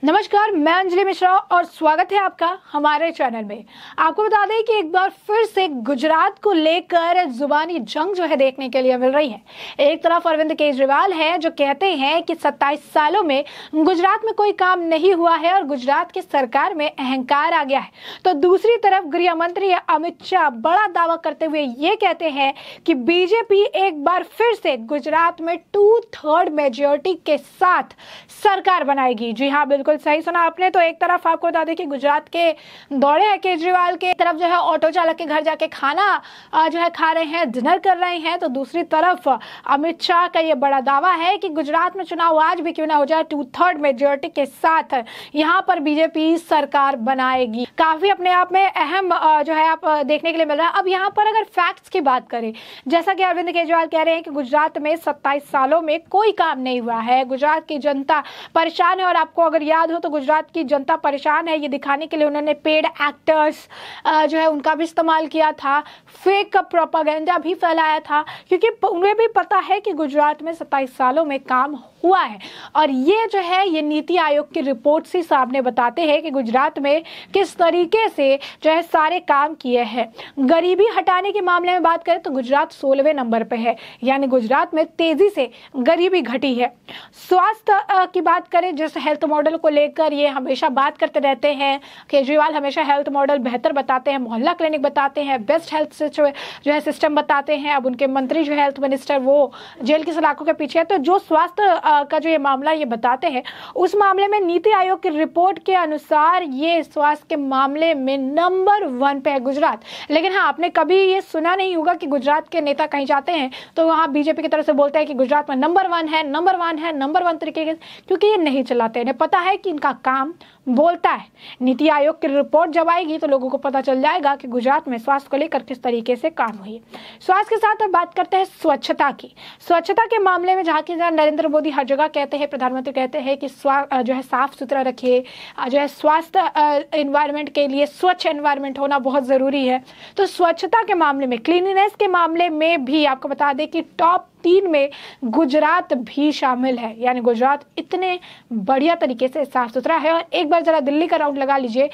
नमस्कार, मैं अंजलि मिश्रा और स्वागत है आपका हमारे चैनल में। आपको बता दें कि एक बार फिर से गुजरात को लेकर जुबानी जंग जो है देखने के लिए मिल रही है। एक तरफ अरविंद केजरीवाल है जो कहते हैं कि 27 सालों में गुजरात में कोई काम नहीं हुआ है और गुजरात की सरकार में अहंकार आ गया है, तो दूसरी तरफ गृह मंत्री अमित शाह बड़ा दावा करते हुए ये कहते हैं कि बीजेपी एक बार फिर से गुजरात में 2/3 मेजोरिटी के साथ सरकार बनाएगी। जी हाँ, बिल्कुल सही सुना आपने। तो एक तरफ आपको बता दें कि गुजरात के दौरे हैं केजरीवाल के, तरफ जो है ऑटो चालक के घर जाके खाना जो है खा रहे हैं, डिनर कर रहे हैं, तो दूसरी तरफ अमित शाह का ये बड़ा दावा है कि गुजरात में चुनाव आज भी क्यों ना हो जाए 2/3 मेजोरिटी के साथ यहाँ पर बीजेपी सरकार बनाएगी। काफी अपने आप में अहम जो है आप देखने के लिए मिल रहा है। अब यहाँ पर अगर फैक्ट्स की बात करें, जैसा कि अरविंद केजरीवाल कह रहे हैं कि गुजरात में 27 सालों में कोई काम नहीं हुआ है, गुजरात की जनता परेशान है। और आपको अगर याद हो तो गुजरात की जनता परेशान है ये दिखाने के लिए उन्होंने पेड एक्टर्स जो है उनका भी इस्तेमाल किया था, फेक प्रोपागेंडा भी फैलाया था, क्योंकि उन्हें भी पता है कि गुजरात में 27 सालों में काम हुआ है। और ये जो है ये नीति आयोग की रिपोर्ट से सामने बताते हैं कि गुजरात में किस तरीके से जो है सारे काम किए हैं। गरीबी हटाने के मामले में बात करें तो गुजरात 16वें नंबर पे है, यानी गुजरात में तेजी से गरीबी घटी है। स्वास्थ्य की बात करें, जिस हेल्थ मॉडल को लेकर ये हमेशा बात करते रहते हैं, केजरीवाल हमेशा हेल्थ मॉडल बेहतर बताते हैं, मोहल्ला क्लिनिक बताते हैं, बेस्ट हेल्थ जो है सिस्टम बताते हैं। अब उनके मंत्री जो हेल्थ मिनिस्टर वो जेल की सलाखों के पीछे है। तो जो स्वास्थ्य का जो ये मामला ये बताते हैं, उस मामले में नीति आयोग की रिपोर्ट के अनुसार ये स्वास्थ्य के मामले में नंबर 1 पे है गुजरात। लेकिन हाँ, आपने कभी ये सुना नहीं होगा कि गुजरात के नेता कहीं जाते हैं तो वहाँ बीजेपी की तरफ से बोलते हैं कि गुजरात में नंबर 1 है, नंबर 1 है, नंबर 1 तरीके के, क्योंकि ये नहीं चलाते। इन्हें पता है कि इनका काम बोलता है। नीति आयोग की रिपोर्ट जब आएगी तो लोगों को पता चल जाएगा कि गुजरात में स्वास्थ्य को लेकर किस तरीके से काम हुई। स्वास्थ्य के साथ अब बात करते हैं स्वच्छता की। स्वच्छता के मामले में जहाँ की नरेंद्र मोदी हर जगह कहते हैं, प्रधानमंत्री कहते हैं कि जो है साफ सुथरा रखिए, जो है स्वास्थ्य एनवायरनमेंट के लिए स्वच्छ एनवायरनमेंट होना बहुत जरूरी है। तो स्वच्छता के मामले में, क्लीनिनेस के मामले में भी आपको बता दें कि टॉप 3 में गुजरात भी शामिल है, यानी गुजरात इतने बढ़िया तरीके से साफ सुथरा है। और एक बार जरा दिल्ली का राउंड लगा लीजिए,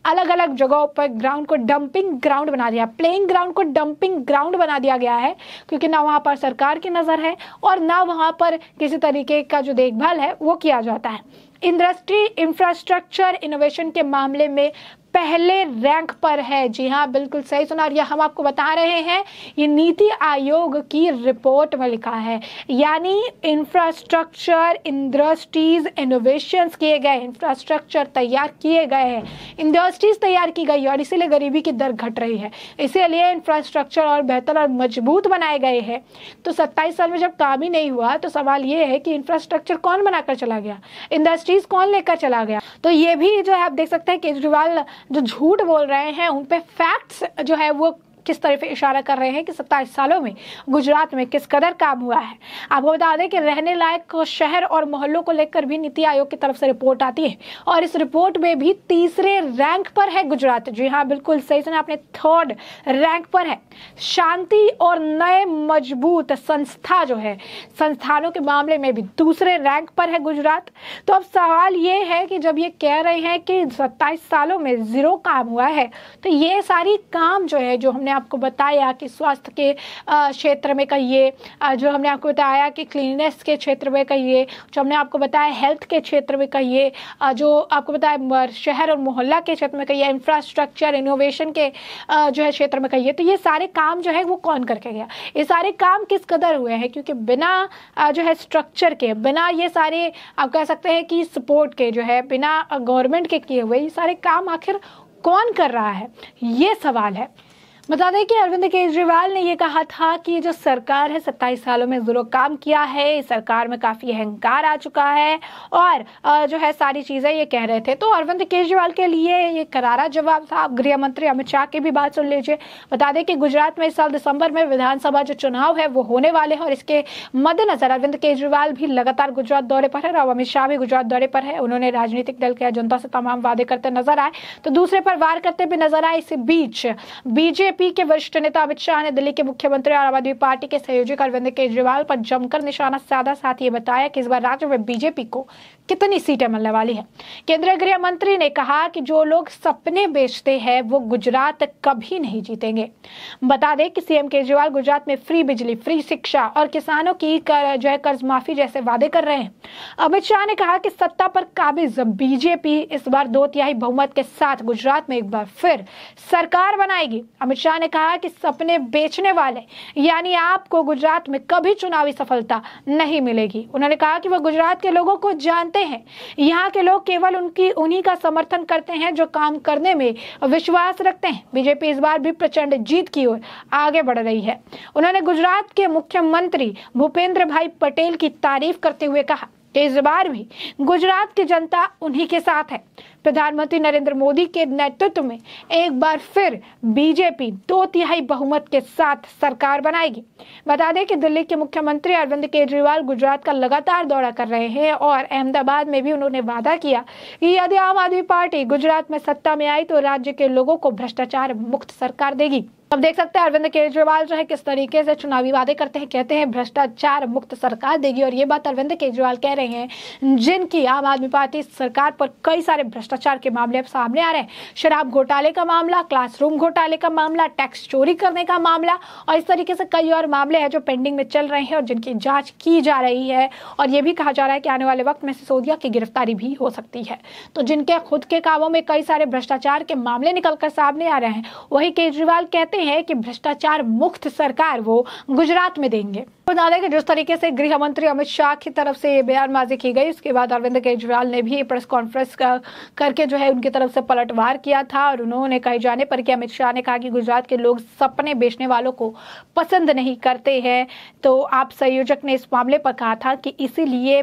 अलग अलग जगहों पर ग्राउंड को डंपिंग ग्राउंड बना दिया, प्लेइंग ग्राउंड को डंपिंग ग्राउंड बना दिया गया है, क्योंकि ना वहां पर सरकार की नजर है और ना वहां पर किसी तरीके का जो देखभाल है वो किया जाता है। इंडस्ट्री इंफ्रास्ट्रक्चर इनोवेशन के मामले में पहले रैंक पर है। जी हाँ, बिल्कुल सही सुना। और यह हम आपको बता रहे हैं, ये नीति आयोग की रिपोर्ट में लिखा है, यानी इंफ्रास्ट्रक्चर इंडस्ट्रीज इनोवेशंस किए गए, इंफ्रास्ट्रक्चर तैयार किए गए हैं, इंडस्ट्रीज तैयार की गई और इसीलिए गरीबी की दर घट रही है, इसीलिए इंफ्रास्ट्रक्चर और बेहतर और मजबूत बनाए गए हैं। तो 27 साल में जब काम ही नहीं हुआ तो सवाल ये है कि इंफ्रास्ट्रक्चर कौन बनाकर चला गया, इंडस्ट्रीज कौन लेकर चला गया। तो ये भी जो है आप देख सकते हैं केजरीवाल जो झूठ बोल रहे हैं उन पे फैक्ट्स जो है वो किस तरह से इशारा कर रहे हैं कि 27 सालों में गुजरात में किस कदर काम हुआ है। आपको बता दें कि रहने लायक शहर और मोहल्लों को लेकर भी नीति आयोग की तरफ से रिपोर्ट आती है और इस रिपोर्ट में भी तीसरे रैंक पर है गुजरात। जी हाँ, बिल्कुल सही सुना आपने, 3rd रैंक पर है। शांति और नए मजबूत संस्था जो है, संस्थानों के मामले में भी दूसरे रैंक पर है गुजरात। तो अब सवाल ये है कि जब ये कह रहे हैं कि 27 सालों में 0 काम हुआ है, तो ये सारी काम जो है, जो हमने आपको बताया कि स्वास्थ्य के क्षेत्र में कहिए, जो हमने आपको बताया कि क्लीननेस के क्षेत्र में कहिए, जो हमने आपको बताया हेल्थ के क्षेत्र में कहिए, जो आपको बताया शहर और मोहल्ला के क्षेत्र में कहिए, इंफ्रास्ट्रक्चर इनोवेशन के जो है क्षेत्र में कहिए, तो ये सारे काम जो है वो कौन करके गया, ये सारे काम किस कदर हुए हैं, क्योंकि बिना जो है स्ट्रक्चर के, बिना ये सारे आप कह सकते हैं कि सपोर्ट के, जो है बिना गवर्नमेंट के किए हुए ये सारे काम आखिर कौन कर रहा है, ये सवाल है। बता दें कि अरविंद केजरीवाल ने ये कहा था कि जो सरकार है 27 सालों में 0 काम किया है, इस सरकार में काफ़ी अहंकार आ चुका है और जो है सारी चीज़ें ये कह रहे थे। तो अरविंद केजरीवाल के लिए ये करारा जवाब था। आप गृह मंत्री अमित शाह की भी बात सुन लीजिए। बता दें कि गुजरात में इस साल दिसंबर में विधानसभा जो चुनाव है वो होने वाले हैं और इसके मद्देनजर अरविंद केजरीवाल भी लगातार गुजरात दौरे पर है और अमित शाह भी गुजरात दौरे पर है। उन्होंने राजनीतिक दल के जनता से तमाम वादे करते नजर आए तो दूसरे पर वार करते भी नजर आए। इसी बीच बीजेपी बीजेपी के वरिष्ठ नेता अमित शाह ने दिल्ली के मुख्यमंत्री और आम आदमी पार्टी के सहयोगी अरविंद केजरीवाल पर जमकर निशाना साधा, साथ ही बताया कि इस बार राज्य में बीजेपी को कितनी सीटें मिलने वाली है। केंद्रीय गृह मंत्री ने कहा कि जो लोग सपने बेचते हैं वो गुजरात कभी नहीं जीतेंगे। बता दें कि सीएम केजरीवाल गुजरात में फ्री बिजली, फ्री शिक्षा और किसानों की कर्ज माफी जैसे वादे कर रहे हैं। अमित शाह ने कहा कि सत्ता पर काबिज बीजेपी इस बार 2/3 बहुमत के साथ गुजरात में एक बार फिर सरकार बनाएगी। अमित शाह ने कहा कि सपने बेचने वाले यानी आपको गुजरात में कभी चुनावी सफलता नहीं मिलेगी। उन्होंने कहा कि वह गुजरात के लोगों को जानते हैं। यहाँ के लोग केवल उन्हीं का समर्थन करते हैं जो काम करने में विश्वास रखते हैं। बीजेपी इस बार भी प्रचंड जीत की ओर आगे बढ़ रही है। उन्होंने गुजरात के मुख्यमंत्री भूपेंद्र भाई पटेल की तारीफ करते हुए कहा कि इस बार भी गुजरात की जनता उन्हीं के साथ है। प्रधानमंत्री नरेंद्र मोदी के नेतृत्व में एक बार फिर बीजेपी 2/3 बहुमत के साथ सरकार बनाएगी। बता दें कि दिल्ली के मुख्यमंत्री अरविंद केजरीवाल गुजरात का लगातार दौरा कर रहे हैं और अहमदाबाद में भी उन्होंने वादा किया कि यदि आम आदमी पार्टी गुजरात में सत्ता में आई तो राज्य के लोगों को भ्रष्टाचार मुक्त सरकार देगी। अब देख सकते हैं अरविंद केजरीवाल जो है किस तरीके से चुनावी वादे करते हैं, कहते हैं भ्रष्टाचार मुक्त सरकार देगी। और ये बात अरविंद केजरीवाल कह रहे हैं जिनकी आम आदमी पार्टी सरकार पर कई सारे भ्रष्टाचार के मामले सामने आ रहे हैं। शराब घोटाले का मामला, क्लासरूम घोटाले का मामला, टैक्स चोरी करने का मामला और इस तरीके से कई और मामले हैं जो पेंडिंग में चल रहे हैं और जिनकी जांच की जा रही है। और ये भी कहा जा रहा है कि आने वाले वक्त में सिसोदिया की गिरफ्तारी भी हो सकती है। तो जिनके खुद के कामों में कई सारे भ्रष्टाचार के मामले निकलकर सामने आ रहे हैं, वही केजरीवाल कहते हैं कि भ्रष्टाचार मुक्त सरकार वो गुजरात में देंगे। बता दें कि जिस तरीके से गृह मंत्री अमित शाह की तरफ से ये बयानबाजी की गई, उसके बाद अरविंद केजरीवाल ने भी प्रेस कॉन्फ्रेंस करके जो है उनकी तरफ से पलटवार किया था। और उन्होंने कहे जाने पर कि अमित शाह ने कहा कि गुजरात के लोग सपने बेचने वालों को पसंद नहीं करते हैं। तो आप संयोजक ने इस मामले पर कहा था कि इसीलिए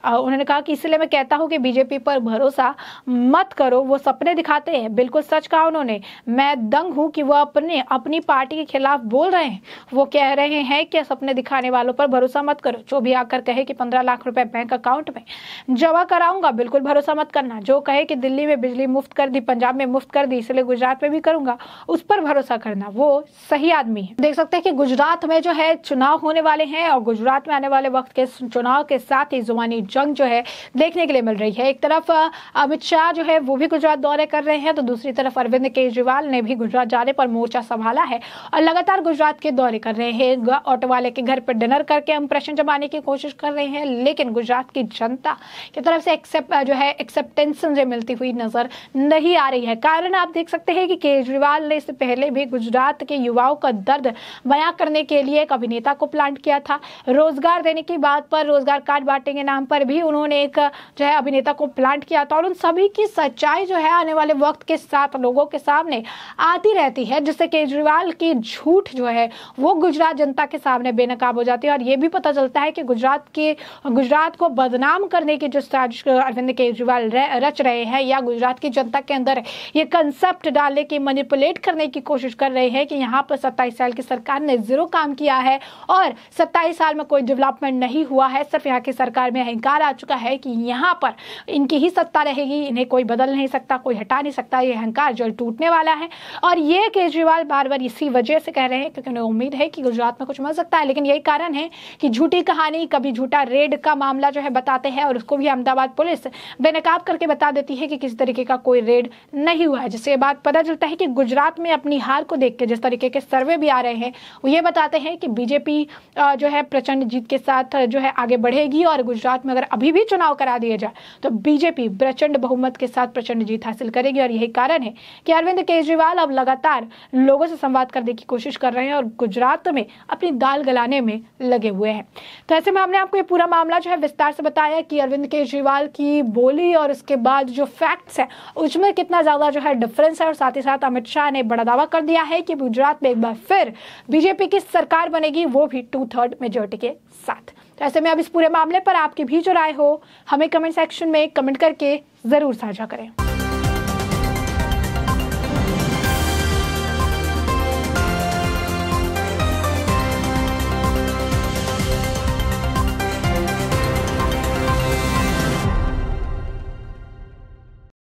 उन्होंने कहा कि इसलिए मैं कहता हूं कि बीजेपी पर भरोसा मत करो, वो सपने दिखाते हैं। बिल्कुल सच कहा उन्होंने। मैं दंग हूं कि वो अपनी पार्टी के खिलाफ बोल रहे हैं। वो कह रहे हैं कि सपने दिखाने वालों पर भरोसा मत करो। जो भी आकर कहे कि 15 लाख रुपए बैंक अकाउंट में जमा कराऊंगा, बिल्कुल भरोसा मत करना। जो कहे कि दिल्ली में बिजली मुफ्त कर दी, पंजाब में मुफ्त कर दी, इसलिए गुजरात में भी करूंगा, उस पर भरोसा करना, वो सही आदमी है। देख सकते हैं कि गुजरात में जो है चुनाव होने वाले हैं और गुजरात में आने वाले वक्त के चुनाव के साथ ही जुबानी जंग जो है देखने के लिए मिल रही है। एक तरफ अमित शाह जो है वो भी गुजरात दौरे कर रहे हैं, तो दूसरी तरफ अरविंद केजरीवाल ने भी गुजरात जाने पर मोर्चा संभाला है और लगातार गुजरात के दौरे कर रहे हैं। ऑटो वाले के घर पर डिनर करके इंप्रेशन जमाने की कोशिश कर रहे हैं, लेकिन गुजरात की जनता की तरफ से एक्सेप्टेंस मिलती हुई नजर नहीं आ रही है। कारण आप देख सकते हैं कि केजरीवाल ने इससे पहले भी गुजरात के युवाओं का दर्द बयां करने के लिए एक अभिनेता को प्लांट किया था। रोजगार देने की बात पर, रोजगार कार्ड बांटने के नाम पर भी उन्होंने एक जो है अभिनेता को प्लांट किया था। और उन सभी की सच्चाई जो है आने वाले वक्त के साथ लोगों के सामने आती रहती है, जिससे केजरीवाल की झूठ जो है वो गुजरात जनता के सामने बेनकाब हो जाती है। और ये भी पता चलता है कि गुजरात को बदनाम करने की जो साजिश अरविंद केजरीवाल रच रहे हैं या गुजरात की जनता के अंदर ये कंसेप्ट डालने की, मैनिपुलेट करने की कोशिश कर रहे हैं कि यहाँ पर 27 साल की सरकार ने जीरो काम किया है और 27 साल में कोई डेवलपमेंट नहीं हुआ है। सिर्फ यहाँ की सरकार में अहंकार आ चुका है कि यहाँ पर इनकी ही सत्ता रहेगी, इन्हें कोई बदल नहीं सकता, कोई हटा नहीं सकता। ये अहंकार जल्द टूटने वाला है। और ये केजरीवाल बार बार इसी वजह से कह रहे हैं क्योंकि उन्हें उम्मीद है कि गुजरात में कुछ मिल सकता है। लेकिन यही कारण है कि झूठी कहानी, कभी झूठा रेड का मामला जो है बताते हैं और उसको भी अहमदाबाद पुलिस बेनकाब करके बता देती है कि किसी तरीके का कोई रेड नहीं हुआ है, जिससे ये बात पता चलता है कि गुजरात में अपनी हार को देख के जिस तरीके के सर्वे भी आ रहे हैं वो ये बताते हैं कि बीजेपी जो है प्रचंड जीत के साथ जो है आगे बढ़ेगी। और गुजरात में अगर अभी भी चुनाव करा दिए जाए तो बीजेपी प्रचंड बहुमत के साथ प्रचंड जीत हासिल करेगी। और यही कारण है कि अरविंद केजरीवाल अब लगातार लोगों से संवाद करने की कोशिश कर रहे हैं और गुजरात में अपनी दाल गलाने में लगे हुए हैं। तो ऐसे में हमने आपको ये पूरा मामला जो है विस्तार से बताया कि अरविंद केजरीवाल की बोली और उसके बाद जो फैक्ट्स है उसमें कितना ज्यादा जो है डिफरेंस है। और साथ ही साथ अमित शाह ने बड़ा दावा कर दिया है कि गुजरात में एक बार फिर बीजेपी की सरकार बनेगी, वो भी 2/3 मेजोरिटी के साथ। तो ऐसे में अब इस पूरे मामले पर आपकी भी जो राय हो हमें कमेंट सेक्शन में कमेंट करके जरूर साझा करें।